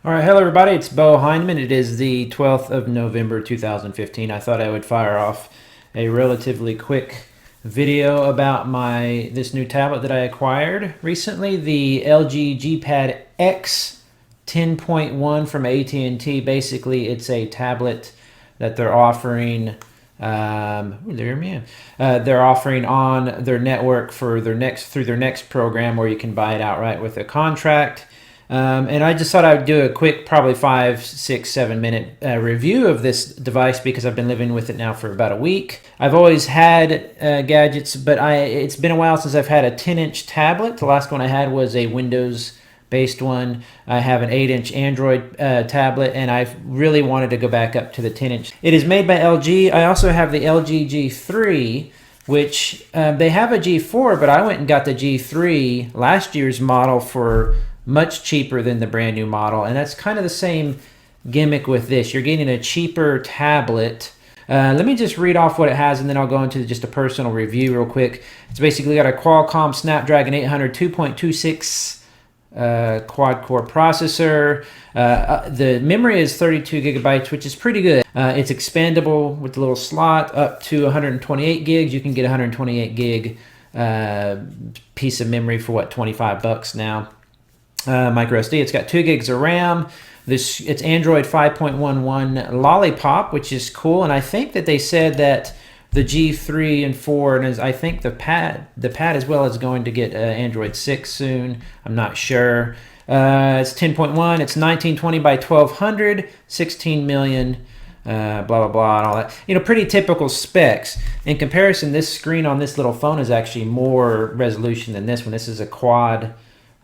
All right, hello everybody. It's beau-hindman. It is the 12th of November 2015. I thought I would fire off a relatively quick video about this new tablet that I acquired recently, the LG GPad X 10.1 from AT&T. Basically, it's a tablet that they're offering. They're offering on their network for through their next program, where you can buy it outright with a contract. And I just thought I would do a quick, probably 5, 6, 7 minute review of this device because I've been living with it now for about a week. I've always had gadgets, but it's been a while since I've had a 10-inch tablet. The last one I had was a Windows-based one. I have an 8-inch Android tablet, and I really wanted to go back up to the 10-inch. It is made by LG. I also have the LG G3, which they have a G4, but I went and got the G3, last year's model, for much cheaper than the brand new model. And that's kind of the same gimmick with this. You're getting a cheaper tablet. Let me just read off what it has, and then I'll go into just a personal review real quick. It's basically got a Qualcomm Snapdragon 800 2.26 quad-core processor. The memory is 32 gigabytes, which is pretty good. It's expandable with the little slot up to 128 gigs. You can get 128 gig piece of memory for, what, $25 now. Micro SD. It's got 2 gigs of RAM. It's Android 5.11 Lollipop, which is cool. And I think that they said that the G3 and 4, and I think the pad as well is going to get Android 6 soon. I'm not sure. It's 10.1. It's 1920 by 1200, 16 million. Blah blah blah and all that. Pretty typical specs. In comparison, this screen on this little phone is actually more resolution than this one. This is a quad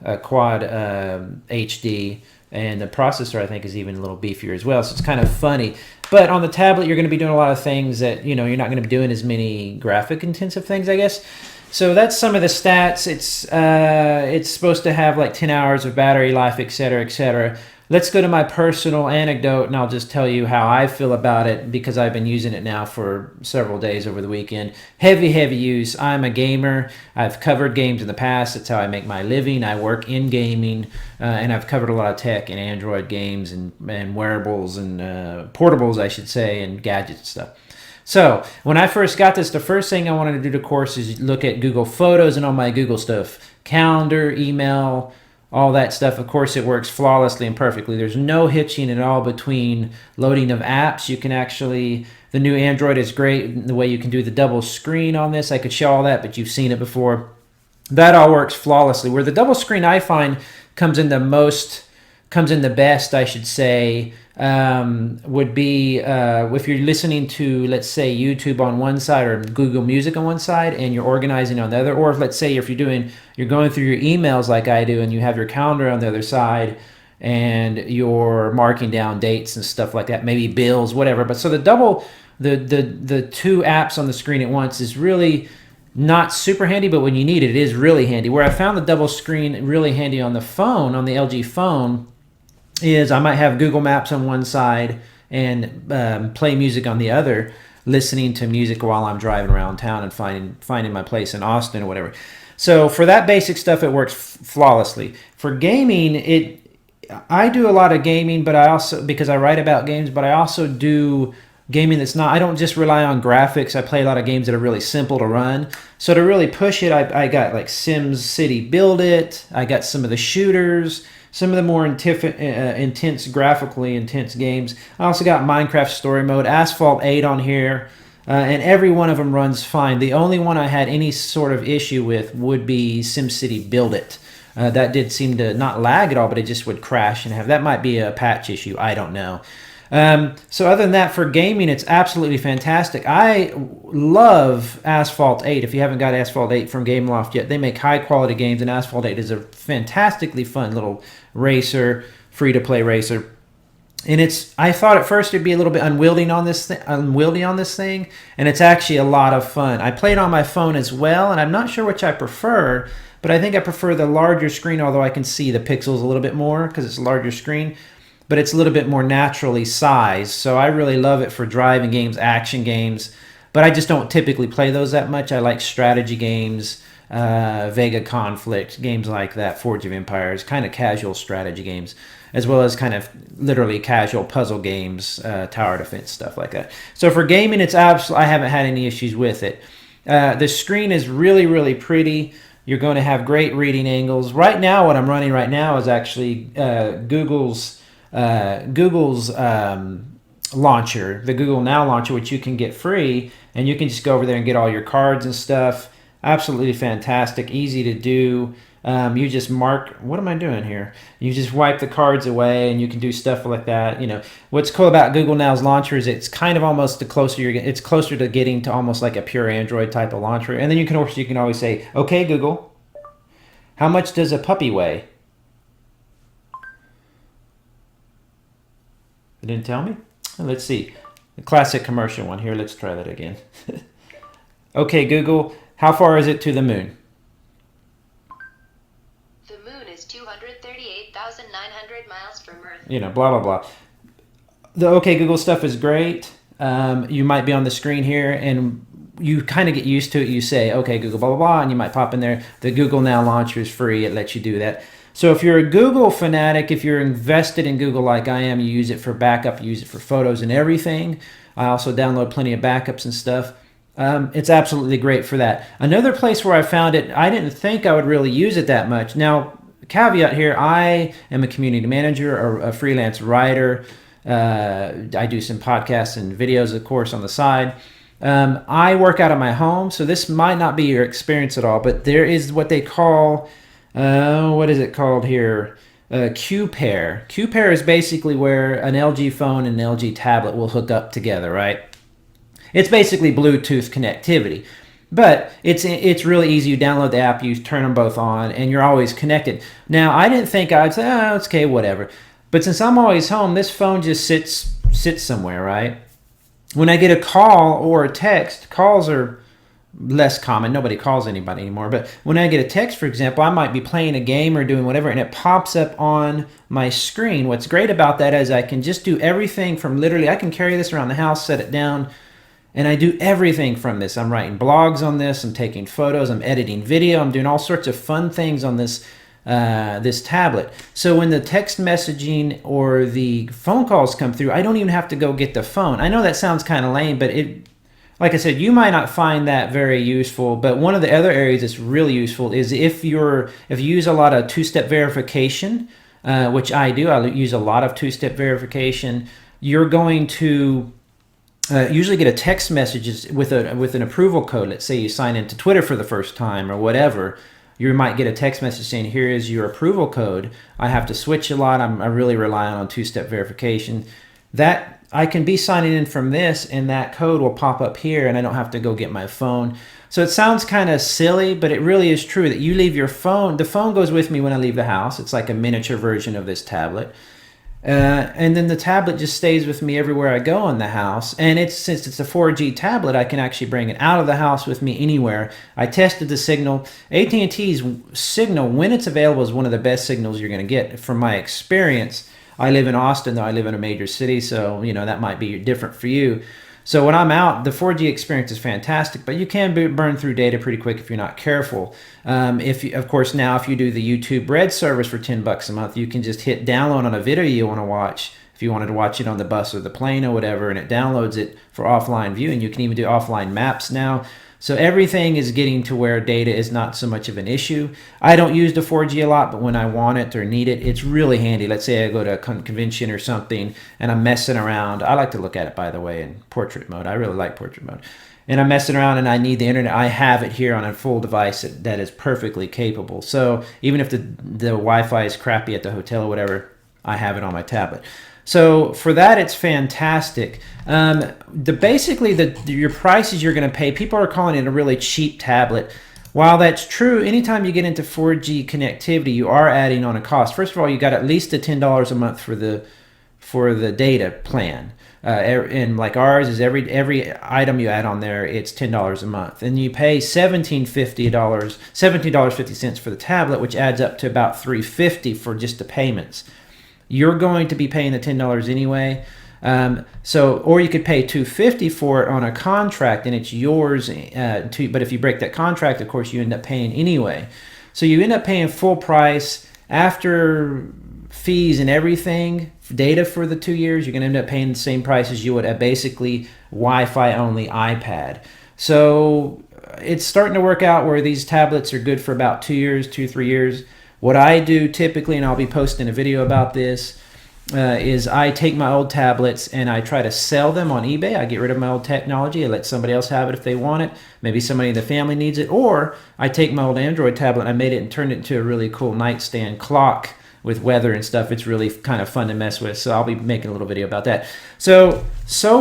HD, and the processor I think is even a little beefier as well, so it's kind of funny. But on the tablet, you're going to be doing a lot of things that you're not going to be doing as many graphic intensive things, I guess. So that's some of the stats. It's supposed to have like 10 hours of battery life, etc., etc. Let's go to my personal anecdote, and I'll just tell you how I feel about it, because I've been using it now for several days over the weekend. Heavy use. I'm a gamer. I've covered games in the past. That's how I make my living. I work in gaming, and I've covered a lot of tech and Android games and wearables and portables, I should say, and gadgets and stuff. So when I first got this, the first thing I wanted to do, of course, is look at Google Photos and all my Google stuff. Calendar, email, all that stuff. Of course, it works flawlessly and perfectly. There's no hitching at all between loading of apps. You can actually, the new Android is great the way you can do the double screen on this. I could show all that, but you've seen it before. That all works flawlessly. Where the double screen, I find, comes in the best, I should say, would be if you're listening to, let's say, YouTube on one side or Google Music on one side, and you're organizing on the other. Or if, let's say, if you're going through your emails like I do, and you have your calendar on the other side, and you're marking down dates and stuff like that, maybe bills, whatever. But so the two apps on the screen at once is really not super handy, but when you need it, it is really handy. Where I found the double screen really handy on the phone, on the LG phone, is I might have Google Maps on one side and play music on the other, listening to music while I'm driving around town and finding my place in Austin or whatever. So for that basic stuff, it works flawlessly. For gaming, I do a lot of gaming, but I also, because I write about games, but I also do gaming that's not, I don't just rely on graphics. I play a lot of games that are really simple to run. So to really push it, I got like Sims City Build It. I got some of the shooters, some of the more intense, graphically intense games. I also got Minecraft Story Mode, Asphalt 8 on here, and every one of them runs fine. The only one I had any sort of issue with would be SimCity Build It. That did seem to not lag at all, but it just would crash and that might be a patch issue. I don't know. So other than that, for gaming, it's absolutely fantastic. I love Asphalt 8. If you haven't got Asphalt 8 from Gameloft yet, they make high-quality games, and Asphalt 8 is a fantastically fun little racer, free-to-play racer. And I thought at first it'd be a little bit unwieldy on this thing, and it's actually a lot of fun. I played on my phone as well, and I'm not sure which I prefer, but I think I prefer the larger screen, although I can see the pixels a little bit more because it's a larger screen. But it's a little bit more naturally sized. So I really love it for driving games, action games. But I just don't typically play those that much. I like strategy games, Vega Conflict, games like that, Forge of Empires, kind of casual strategy games, as well as kind of literally casual puzzle games, tower defense, stuff like that. So for gaming, it's I haven't had any issues with it. The screen is really, really pretty. You're going to have great reading angles. Right now, what I'm running right now is actually Google's launcher, the Google Now launcher, which you can get free, and you can just go over there and get all your cards and stuff. Absolutely fantastic, easy to do. You just mark, what am I doing here? You just wipe the cards away and you can do stuff like that. You know, what's cool about Google Now's launcher is it's kind of almost it's closer to getting to almost like a pure Android type of launcher. And then you can always say, okay, Google, how much does a puppy weigh? It didn't tell me? Let's see. The classic commercial one here. Let's try that again. Okay, Google, how far is it to the moon? The moon is 238,900 miles from Earth. You know, blah, blah, blah. The OK Google stuff is great. You might be on the screen here and you kind of get used to it. You say, OK, Google, blah, blah, blah, and you might pop in there. The Google Now launcher is free. It lets you do that. So if you're a Google fanatic, if you're invested in Google like I am, you use it for backup, you use it for photos and everything. I also download plenty of backups and stuff. It's absolutely great for that. Another place where I found it, I didn't think I would really use it that much. Now, caveat here, I am a community manager or a freelance writer. I do some podcasts and videos, of course, on the side. I work out of my home, so this might not be your experience at all, but there is what they call, what is it called here? Q-Pair. Q-Pair is basically where an LG phone and an LG tablet will hook up together, right? It's basically Bluetooth connectivity, but it's really easy. You download the app, you turn them both on, and you're always connected. Now, I didn't think I'd say, oh, it's okay, whatever. But since I'm always home, this phone just sits somewhere, right? When I get a call or a text, calls are less common. Nobody calls anybody anymore. But when I get a text, for example, I might be playing a game or doing whatever, and it pops up on my screen. What's great about that is I can just do everything from literally, I can carry this around the house, set it down, and I do everything from this. I'm writing blogs on this. I'm taking photos. I'm editing video. I'm doing all sorts of fun things on this this tablet. So when the text messaging or the phone calls come through, I don't even have to go get the phone. I know that sounds kind of lame, but like I said, you might not find that very useful. But one of the other areas that's really useful is if you use a lot of two-step verification, which I do. I use a lot of two-step verification. You're going to usually get a text message with an approval code. Let's say you sign into Twitter for the first time or whatever. You might get a text message saying, here is your approval code. I have to switch a lot. I really rely on two-step verification. That I can be signing in from this, and that code will pop up here, and I don't have to go get my phone. So it sounds kind of silly, but it really is true that you leave your phone. The phone goes with me when I leave the house. It's like a miniature version of this tablet. And then the tablet just stays with me everywhere I go in the house. And since it's a 4G tablet, I can actually bring it out of the house with me anywhere. I tested the signal. AT&T's signal, when it's available, is one of the best signals you're going to get from my experience. I live in Austin, though I live in a major city, so that might be different for you. So when I'm out, the 4G experience is fantastic, but you can burn through data pretty quick if you're not careful. Of course, now if you do the YouTube Red service for $10 a month, you can just hit download on a video you want to watch. If you wanted to watch it on the bus or the plane or whatever, and it downloads it for offline viewing. You can even do offline maps now. So everything is getting to where data is not so much of an issue. I don't use the 4G a lot, but when I want it or need it, it's really handy. Let's say I go to a convention or something and I'm messing around. I like to look at it, by the way, in portrait mode. I really like portrait mode. And I'm messing around and I need the internet. I have it here on a full device that is perfectly capable. So even if the Wi-Fi is crappy at the hotel or whatever, I have it on my tablet. So for that, it's fantastic. Basically, your prices you're going to pay, people are calling it a really cheap tablet. While that's true, anytime you get into 4G connectivity, you are adding on a cost. First of all, you got at least $10 a month for the data plan. And like ours is every item you add on there, it's $10 a month. And you pay $17.50 for the tablet, which adds up to about $3.50 for just the payments. You're going to be paying the $10 anyway. Or you could pay $250 for it on a contract and it's yours. But if you break that contract, of course, you end up paying anyway. So you end up paying full price after fees and everything, data for the 2 years. You're going to end up paying the same price as you would a basically Wi-Fi only iPad. So it's starting to work out where these tablets are good for about 2 years, 3 years. What I do typically, and I'll be posting a video about this, is I take my old tablets and I try to sell them on eBay. I get rid of my old technology. I let somebody else have it if they want it. Maybe somebody in the family needs it. Or I take my old Android tablet and I made it and turned it into a really cool nightstand clock with weather and stuff. It's really kind of fun to mess with. So I'll be making a little video about that. So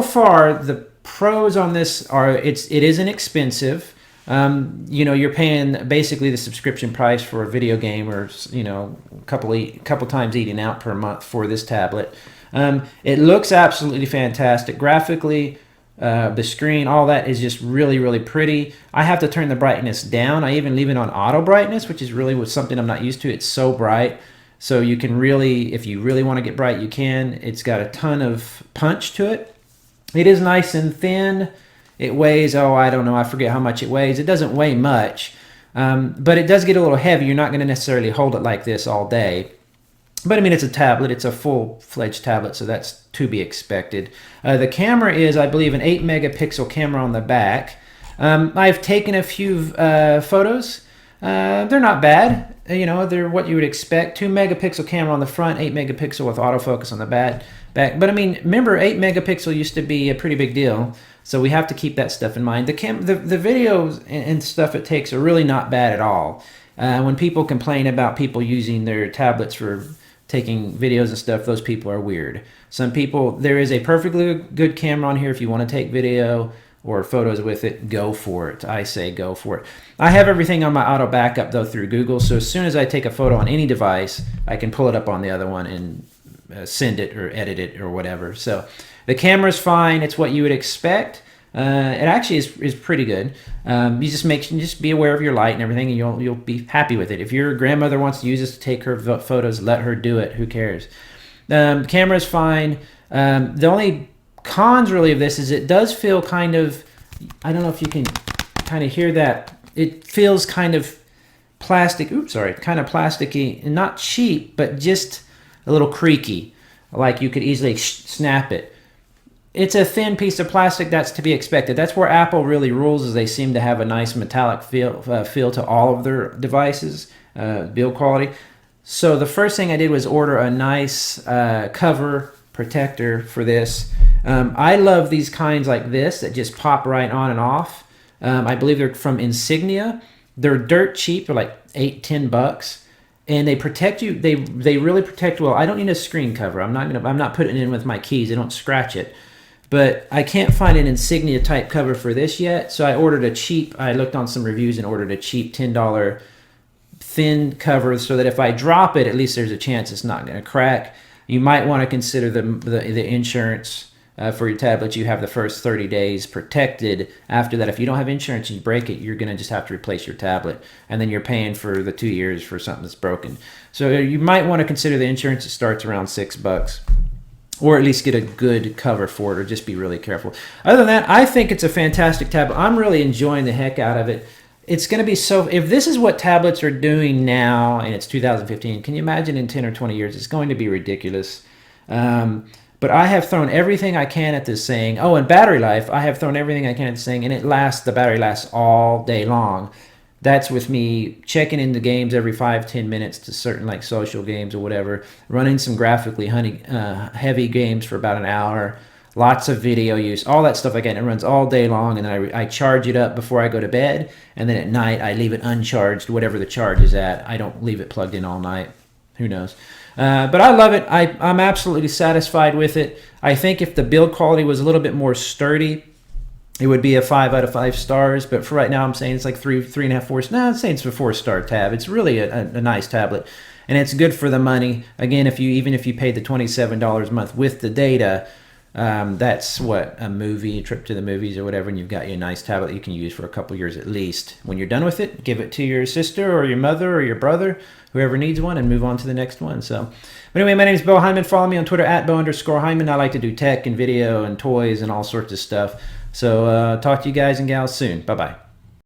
far, the pros on this are it isn't expensive. You're paying basically the subscription price for a video game, or a couple times eating out per month for this tablet. It looks absolutely fantastic graphically. The screen, all that is just really, really pretty. I have to turn the brightness down. I even leave it on auto brightness, which is really something I'm not used to. It's so bright. So you can really, if you really want to get bright, you can. It's got a ton of punch to it. It is nice and thin. It weighs, I don't know, I forget how much it weighs. It doesn't weigh much, but it does get a little heavy. You're not going to necessarily hold it like this all day. But I mean, it's a tablet. It's a full-fledged tablet, so that's to be expected. The camera is, I believe, an 8-megapixel camera on the back. I've taken a few photos. They're not bad. They're what you would expect. 2-megapixel camera on the front, 8-megapixel with autofocus on the back. But I mean, remember, 8-megapixel used to be a pretty big deal. So we have to keep that stuff in mind. The videos and stuff it takes are really not bad at all. When people complain about people using their tablets for taking videos and stuff, those people are weird. Some people, there is a perfectly good camera on here. If you want to take video or photos with it, go for it. I say go for it. I have everything on my auto backup though through Google. So as soon as I take a photo on any device, I can pull it up on the other one and send it or edit it or whatever. So the camera's fine. It's what you would expect. It actually is pretty good. You just be aware of your light and everything, and you'll be happy with it. If your grandmother wants to use this to take her photos, let her do it. Who cares? Camera's fine. The only cons really of this is it does feel kind of, I don't know if you can kind of hear that. It feels kind of plastic. Kind of plasticky, and not cheap, but just a little creaky, like you could easily snap it. It's a thin piece of plastic. That's to be expected. That's where Apple really rules, is they seem to have a nice metallic feel to all of their devices, build quality. So the first thing I did was order a nice cover protector for this. I love these kinds like this that just pop right on and off. I believe they're from Insignia. They're dirt cheap. They're like $8-10. And they protect you. They really protect well. I don't need a screen cover. I'm not putting it in with my keys. I don't scratch it. But I can't find an Insignia type cover for this yet. So I ordered I looked on some reviews and ordered a cheap $10 thin cover, so that if I drop it, at least there's a chance it's not going to crack. You might want to consider the insurance for your tablet. You have the first 30 days protected. After that, if you don't have insurance and you break it, you're going to just have to replace your tablet. And then you're paying for the 2 years for something that's broken. So you might want to consider the insurance. It starts around $6. Or at least get a good cover for it, or just be really careful. Other than that, I think it's a fantastic tablet. I'm really enjoying the heck out of it. It's going to be if this is what tablets are doing now, and it's 2015, can you imagine in 10 or 20 years? It's going to be ridiculous. But I have thrown everything I can at this thing. Oh, and battery life, I have thrown everything I can at this thing, and the battery lasts all day long. That's with me checking into games every 5-10 minutes to certain like social games or whatever, running some graphically heavy games for about an hour, lots of video use, all that stuff again. It runs all day long, and then I charge it up before I go to bed, and then at night I leave it uncharged, whatever the charge is at. I don't leave it plugged in all night. Who knows? But I love it. I'm absolutely satisfied with it. I think if the build quality was a little bit more sturdy, it would be a 5 out of 5 stars, but for right now, I'm saying it's like 3.5, 4. No, I'm saying it's a 4-star tab. It's really a nice tablet, and it's good for the money. Again, even if you paid the $27 a month with the data, That's what, a movie, a trip to the movies or whatever, and you've got your nice tablet you can use for a couple years at least. When you're done with it, give it to your sister or your mother or your brother, whoever needs one, and move on to the next one. So, but anyway, my name is Beau-Hindman. Follow me on Twitter at @Beau_Hindman. I like to do tech and video and toys and all sorts of stuff. So talk to you guys and gals soon. Bye-bye.